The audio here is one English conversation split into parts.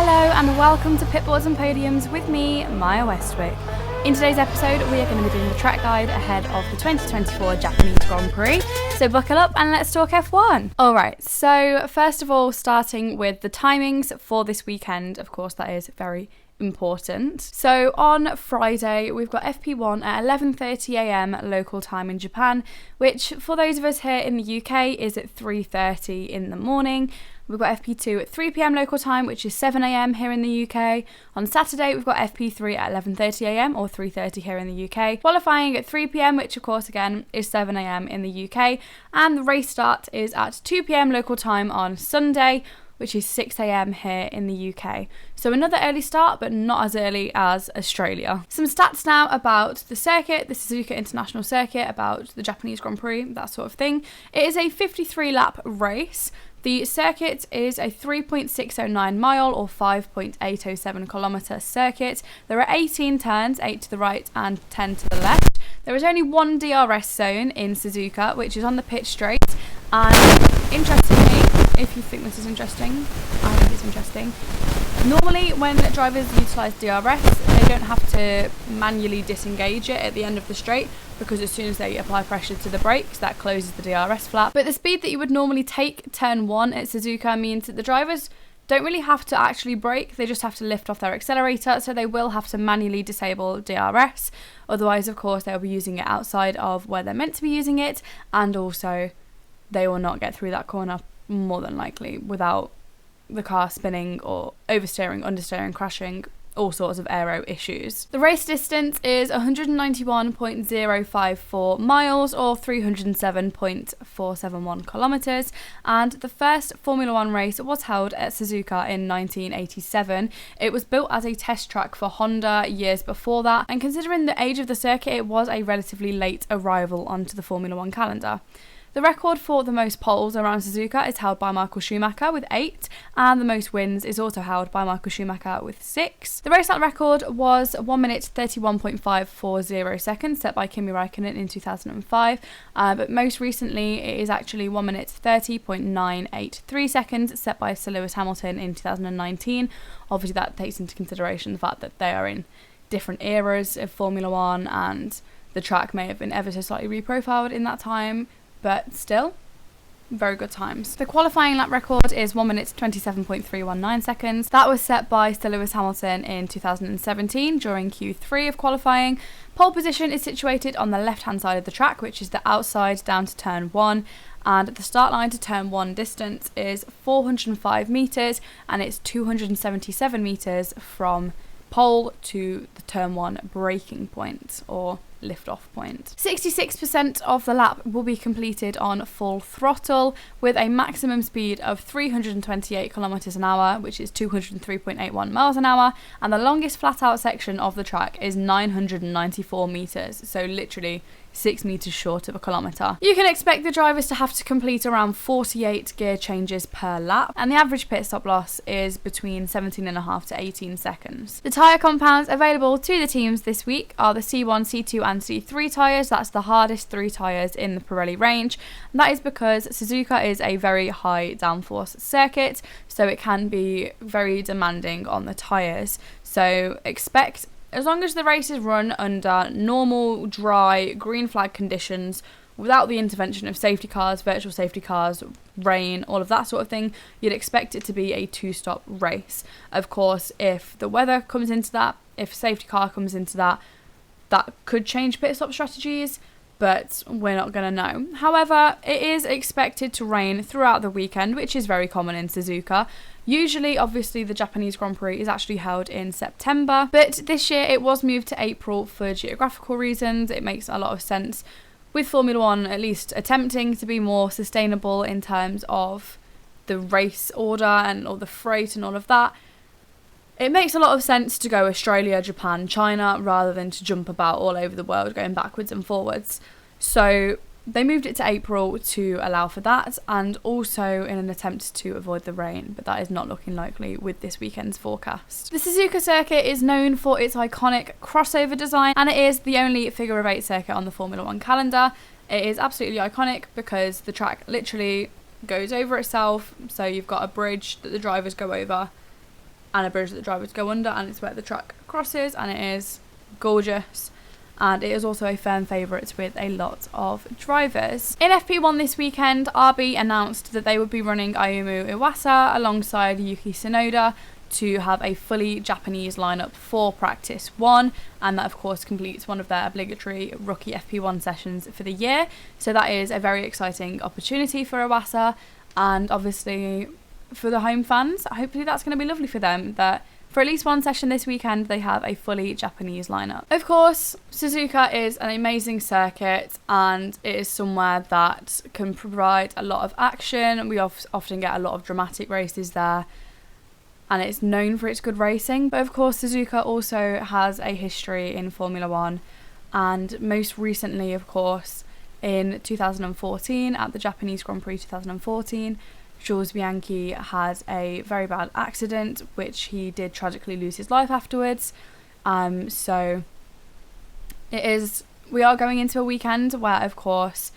Hello and welcome to Pitboards and Podiums with me, Maya Westwick. In today's episode, we are going to be doing the track guide ahead of the 2024 Japanese Grand Prix, so buckle up and let's talk F1. Alright, so first of all, starting with the timings for this weekend, of course that is very important. So on Friday, we've got FP1 at 11:30am local time in Japan, which for those of us here in the UK is at 3:30 in the morning. We've got FP2 at 3pm local time, which is 7am here in the UK. On Saturday, we've got FP3 at 11:30am or 3:30 here in the UK. Qualifying at 3pm, which of course again is 7am in the UK. And the race start is at 2pm local time on Sunday, which is 6am here in the UK. So another early start, but not as early as Australia. Some stats now about the circuit, the Suzuka International Circuit, about the Japanese Grand Prix, that sort of thing. It is a 53-lap race. The circuit is a 3.609 mile or 5.807 kilometre circuit. There are 18 turns, 8 to the right and 10 to the left. There is only one DRS zone in Suzuka, which is on the pit straight. And interestingly, if you think this is interesting, I think it's interesting. Normally, when drivers utilise DRS, they don't have to manually disengage it at the end of the straight, because as soon as they apply pressure to the brakes, that closes the DRS flap. But the speed that you would normally take turn 1 at Suzuka means that the drivers don't really have to actually brake, they just have to lift off their accelerator, so they will have to manually disable DRS. Otherwise, of course, they'll be using it outside of where they're meant to be using it, and also they will not get through that corner more than likely without the car spinning or oversteering, understeering, crashing, all sorts of aero issues. The race distance is 191.054 miles or 307.471 kilometres, and the first Formula One race was held at Suzuka in 1987. It was built as a test track for Honda years before that, and considering the age of the circuit, it was a relatively late arrival onto the Formula One calendar. The record for the most poles around Suzuka is held by Michael Schumacher with 8, and the most wins is also held by Michael Schumacher with 6. The race lap record was 1 minute 31.540 seconds, set by Kimi Räikkönen in 2005, but most recently it is actually 1 minute 30.983 seconds, set by Sir Lewis Hamilton in 2019. Obviously that takes into consideration the fact that they are in different eras of Formula One, and the track may have been ever so slightly reprofiled in that time, but still, very good times. The qualifying lap record is 1 minute 27.319 seconds. That was set by Sir Lewis Hamilton in 2017 during Q3 of qualifying. Pole position is situated on the left-hand side of the track, which is the outside down to turn 1. And the start line to turn 1 distance is 405 metres, and it's 277 metres from pole to the turn 1 braking point, or lift-off point. 66% of the lap will be completed on full throttle with a maximum speed of 328 kilometers an hour, which is 203.81 miles an hour, and the longest flat-out section of the track is 994 meters, so literally 6 meters short of a kilometre. You can expect the drivers to have to complete around 48 gear changes per lap, and the average pit stop loss is between 17.5 to 18 seconds. The tyre compounds available to the teams this week are the C1, C2 and C3 tyres. That's the hardest 3 tyres in the Pirelli range. And that is because Suzuka is a very high downforce circuit, so it can be very demanding on the tyres. So expect, as long as the race is run under normal, dry, green flag conditions, without the intervention of safety cars, virtual safety cars, rain, all of that sort of thing, you'd expect it to be a 2-stop race. Of course, if the weather comes into that, if a safety car comes into that, that could change pit stop strategies, but we're not going to know. However, it is expected to rain throughout the weekend, which is very common in Suzuka. Usually, obviously, the Japanese Grand Prix is actually held in September, but this year it was moved to April for geographical reasons. It makes a lot of sense with Formula One at least attempting to be more sustainable in terms of the race order and all the freight and all of that. It makes a lot of sense to go Australia, Japan, China, rather than to jump about all over the world going backwards and forwards. So they moved it to April to allow for that, and also in an attempt to avoid the rain, but that is not looking likely with this weekend's forecast. The Suzuka circuit is known for its iconic crossover design, and it is the only figure of 8 circuit on the Formula One calendar. It is absolutely iconic because the track literally goes over itself, so you've got a bridge that the drivers go over, and a bridge that the drivers go under, and it's where the track crosses, and it is gorgeous. And it is also a firm favourite with a lot of drivers. In FP1 this weekend, RB announced that they would be running Ayumu Iwasa alongside Yuki Tsunoda to have a fully Japanese lineup for practice 1, and that of course completes one of their obligatory rookie FP1 sessions for the year. So that is a very exciting opportunity for Iwasa, and obviously for the home fans, hopefully that's going to be lovely for them, that for at least one session this weekend they have a fully Japanese lineup. Of course, Suzuka is an amazing circuit, and it is somewhere that can provide a lot of action. We often get a lot of dramatic races there, and it's known for its good racing. But of course, Suzuka also has a history in Formula One, and most recently, of course, in 2014 at the Japanese Grand Prix 2014, Jules Bianchi had a very bad accident, which he did tragically lose his life afterwards. So we are going into a weekend where, of course,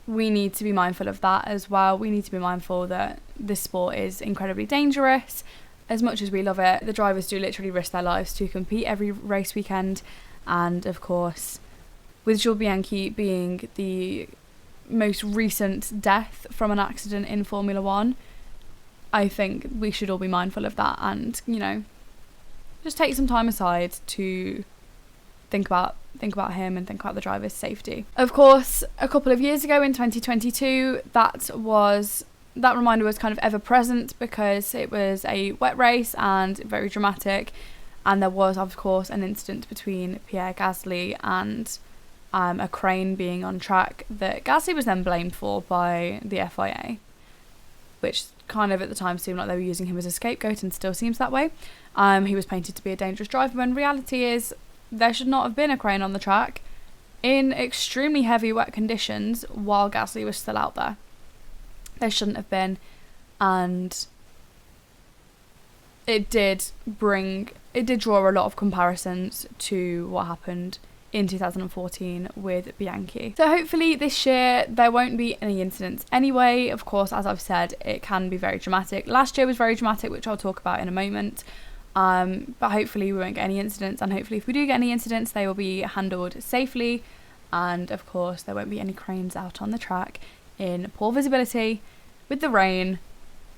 we need to be mindful of that as well. We need to be mindful that this sport is incredibly dangerous. As much as we love it, the drivers do literally risk their lives to compete every race weekend. And of course, with Jules Bianchi being the most recent death from an accident in Formula One, I think we should all be mindful of that, and just take some time aside to think about him and think about the driver's safety. Of course, a couple of years ago in 2022, that reminder was kind of ever present because it was a wet race and very dramatic, and there was of course an incident between Pierre Gasly and a crane being on track that Gasly was then blamed for by the FIA, which kind of at the time seemed like they were using him as a scapegoat, and still seems that way. He was painted to be a dangerous driver, when reality is there should not have been a crane on the track in extremely heavy wet conditions while Gasly was still out there. There shouldn't have been, and it did draw a lot of comparisons to what happened in 2014 with Bianchi. So hopefully this year there won't be any incidents anyway. Of course, as I've said, it can be very dramatic. Last year was very dramatic, which I'll talk about in a moment. But hopefully we won't get any incidents, and hopefully if we do get any incidents, they will be handled safely. And of course, there won't be any cranes out on the track in poor visibility with the rain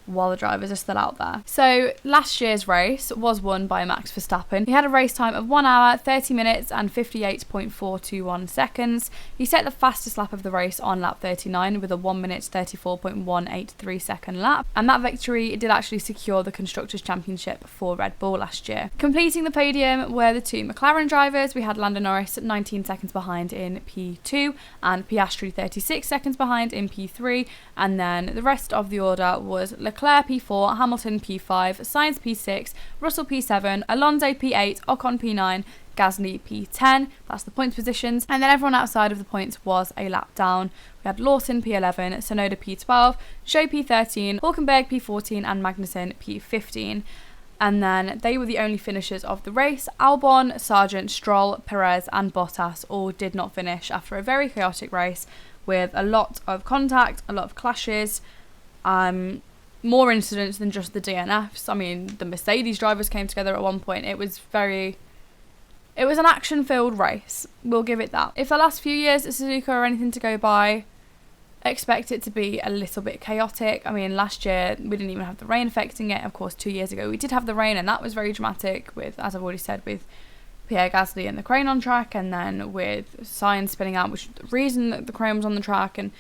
while the drivers are still out there. So last year's race was won by Max Verstappen. He had a race time of 1 hour, 30 minutes and 58.421 seconds. He set the fastest lap of the race on lap 39 with a 1 minute 34.183 second lap, and that victory did actually secure the Constructors' Championship for Red Bull last year. Completing the podium were the two McLaren drivers. We had Lando Norris 19 seconds behind in P2 and Piastri 36 seconds behind in P3, and then the rest of the order was Leclerc P4, Hamilton P5, Sainz P6, Russell P7, Alonso P8, Ocon P9, Gasly P10. That's the points positions. And then everyone outside of the points was a lap down. We had Lawson P11, Tsunoda P12, Zhou P13, Hülkenberg P14 and Magnussen P15. And then they were the only finishers of the race. Albon, Sargent, Stroll, Perez and Bottas all did not finish after a very chaotic race with a lot of contact, a lot of clashes, more incidents than just the DNFs. I mean, the Mercedes drivers came together at one point. It was an action-filled race. We'll give it that. If the last few years at Suzuka are anything to go by, expect it to be a little bit chaotic. I mean, last year we didn't even have the rain affecting it. Of course, 2 years ago we did have the rain, and that was very dramatic with, as I've already said, with Pierre Gasly and the crane on track, and then with Sainz spinning out, which is the reason that the crane was on the track. And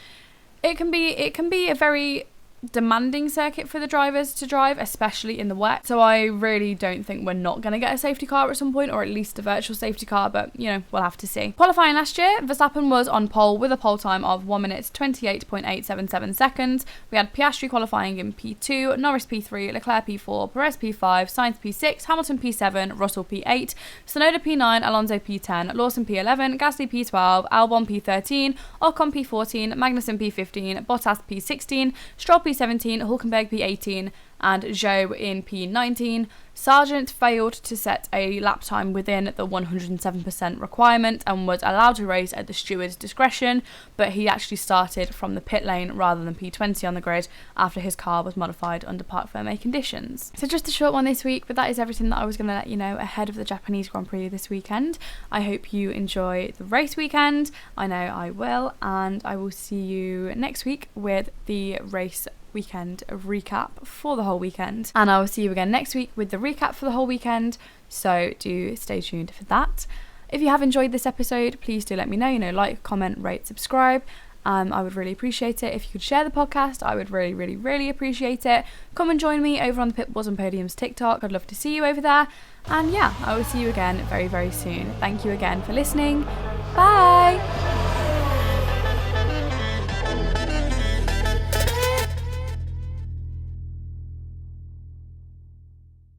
it can be a very demanding circuit for the drivers to drive, especially in the wet. So I really don't think we're not going to get a safety car at some point, or at least a virtual safety car, but we'll have to see. Qualifying last year, Verstappen was on pole with a pole time of 1 minute 28.877 seconds. We had Piastri qualifying in P2, Norris P3, Leclerc P4, Perez P5, Sainz P6, Hamilton P7, Russell P8, Tsunoda P9, Alonso P10, Lawson P11, Gasly P12, Albon P13, Ocon P14, Magnussen P15, Bottas P16, Stroll P17, Hülkenberg P18 and Zhou in P19. Sargent failed to set a lap time within the 107% requirement and was allowed to race at the steward's discretion, but he actually started from the pit lane rather than P20 on the grid after his car was modified under parc fermé conditions. So just a short one this week, but that is everything that I was going to let you know ahead of the Japanese Grand Prix this weekend. I hope you enjoy the race weekend. I know I will, and I will see you next week with the race weekend recap for the whole weekend, and I will see you again next week with the recap for the whole weekend, so do stay tuned for that. If you have enjoyed this episode, please do let me know, like, comment, rate, subscribe. I would really appreciate it if you could share the podcast. I would really appreciate it. Come and join me over on the Pitboards and Podiums TikTok. I'd love to see you over there, and yeah, I will see you again very soon. Thank you again for listening. Bye.